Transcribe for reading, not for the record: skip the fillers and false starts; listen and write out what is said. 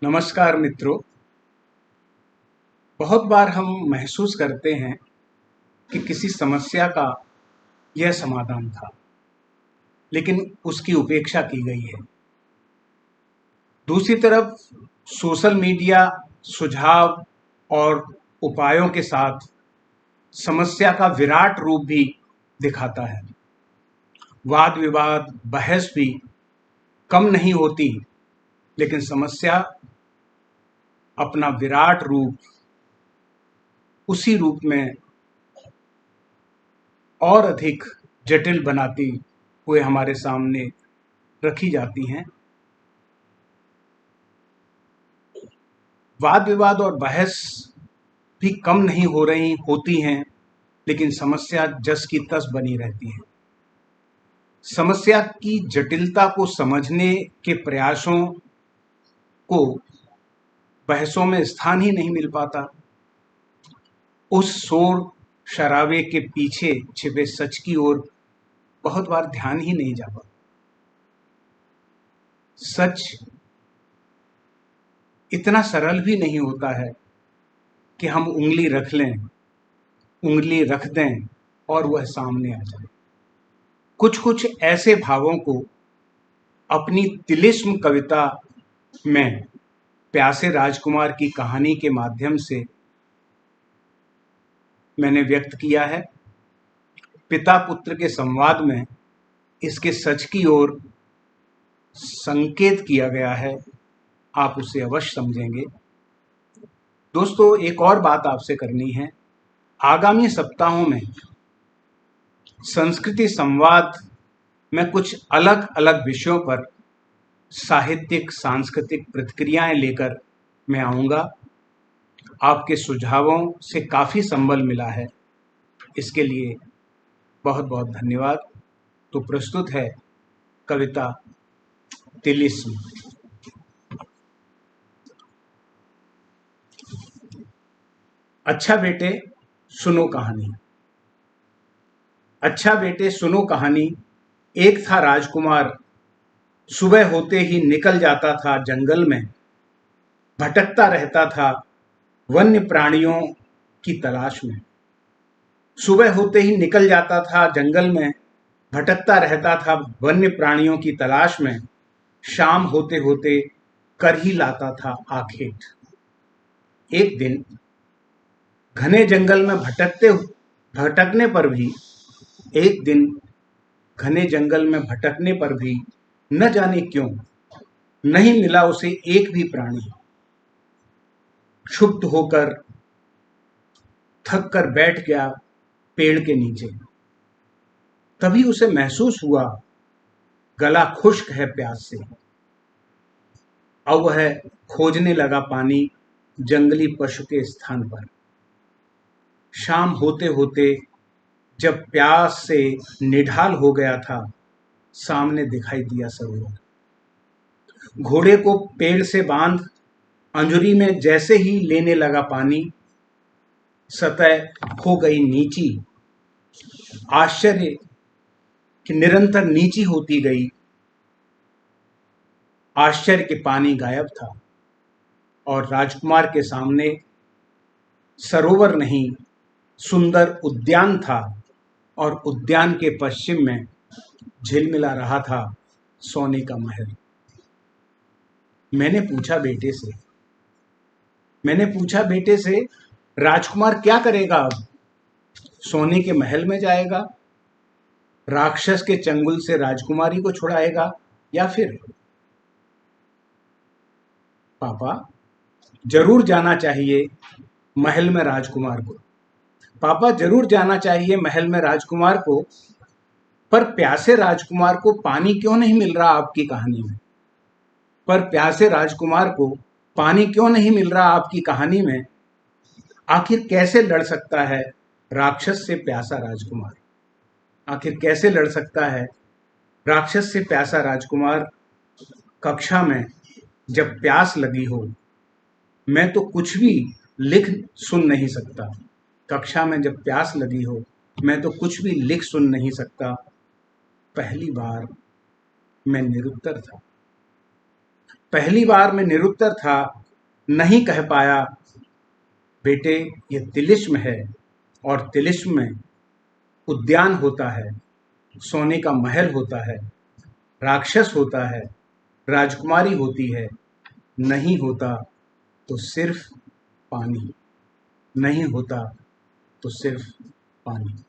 नमस्कार मित्रों। बहुत बार हम महसूस करते हैं कि किसी समस्या का यह समाधान था, लेकिन उसकी उपेक्षा की गई है। दूसरी तरफ सोशल मीडिया सुझाव और उपायों के साथ समस्या का विराट रूप भी दिखाता है। वाद विवाद बहस भी कम नहीं होती, लेकिन समस्या अपना विराट रूप उसी रूप में और अधिक जटिल बनाती हुए हमारे सामने रखी जाती हैं। वाद विवाद और बहस भी कम नहीं हो रही होती हैं, लेकिन समस्या जस की तस बनी रहती है। समस्या की जटिलता को समझने के प्रयासों को बहसों में स्थान ही नहीं मिल पाता। उस शोर शराबे के पीछे छिपे सच की ओर बहुत बार ध्यान ही नहीं जा पाता। सच इतना सरल भी नहीं होता है कि हम उंगली रख लें, उंगली रख दें और वह सामने आ जाए। कुछ कुछ ऐसे भावों को अपनी तिलिस्म कविता में प्यासे राजकुमार की कहानी के माध्यम से मैंने व्यक्त किया है। पिता पुत्र के संवाद में इसके सच की ओर संकेत किया गया है। आप उसे अवश्य समझेंगे। दोस्तों, एक और बात आपसे करनी है। आगामी सप्ताहों में संस्कृति संवाद में कुछ अलग अलग विषयों पर साहित्यिक सांस्कृतिक प्रतिक्रियाएं लेकर मैं आऊँगा। आपके सुझावों से काफ़ी संबल मिला है, इसके लिए बहुत बहुत धन्यवाद। तो प्रस्तुत है कविता तिलिस्म। अच्छा बेटे सुनो कहानी। अच्छा बेटे सुनो कहानी। एक था राजकुमार, सुबह होते ही निकल जाता था जंगल में, भटकता रहता था वन्य प्राणियों की तलाश में। सुबह होते ही निकल जाता था जंगल में, भटकता रहता था वन्य प्राणियों की तलाश में। शाम होते होते कर ही लाता था आखेट। एक दिन घने जंगल में भटकने पर भी एक दिन घने जंगल में भटकने पर भी न जाने क्यों नहीं मिला उसे एक भी प्राणी। क्षुब्ध होकर थक कर बैठ गया पेड़ के नीचे। तभी उसे महसूस हुआ गला खुश्क है प्यास से। अब वह खोजने लगा पानी जंगली पशु के स्थान पर। शाम होते होते जब प्यास से निढाल हो गया था, सामने दिखाई दिया सरोवर। घोड़े को पेड़ से बांध अंजुरी में जैसे ही लेने लगा पानी, सतह हो गई नीची। आश्चर्य कि निरंतर नीची होती गई। आश्चर्य के पानी गायब था और राजकुमार के सामने सरोवर नहीं, सुंदर उद्यान था। और उद्यान के पश्चिम में झिलमिला रहा था सोने का महल। मैंने पूछा बेटे से, राजकुमार क्या करेगा अब? सोने के महल में जाएगा, राक्षस के चंगुल से राजकुमारी को छुड़ाएगा, या फिर? पापा, जरूर जाना चाहिए महल में राजकुमार को। पापा, जरूर जाना चाहिए महल में राजकुमार को, पर प्यासे राजकुमार को पानी क्यों नहीं मिल रहा आपकी कहानी में? पर प्यासे राजकुमार को पानी क्यों नहीं मिल रहा आपकी कहानी में? आखिर कैसे लड़ सकता है राक्षस से प्यासा राजकुमार? आखिर कैसे लड़ सकता है राक्षस से प्यासा राजकुमार? कक्षा में जब प्यास लगी हो, मैं तो कुछ भी लिख सुन नहीं सकता। कक्षा में जब प्यास लगी हो, मैं तो कुछ भी लिख सुन नहीं सकता। पहली बार मैं निरुत्तर था। पहली बार मैं निरुत्तर था, नहीं कह पाया। बेटे, ये तिलिस्म है, और तिलिस्म में उद्यान होता है, सोने का महल होता है, राक्षस होता है, राजकुमारी होती है, नहीं होता तो सिर्फ पानी, नहीं होता तो सिर्फ पानी।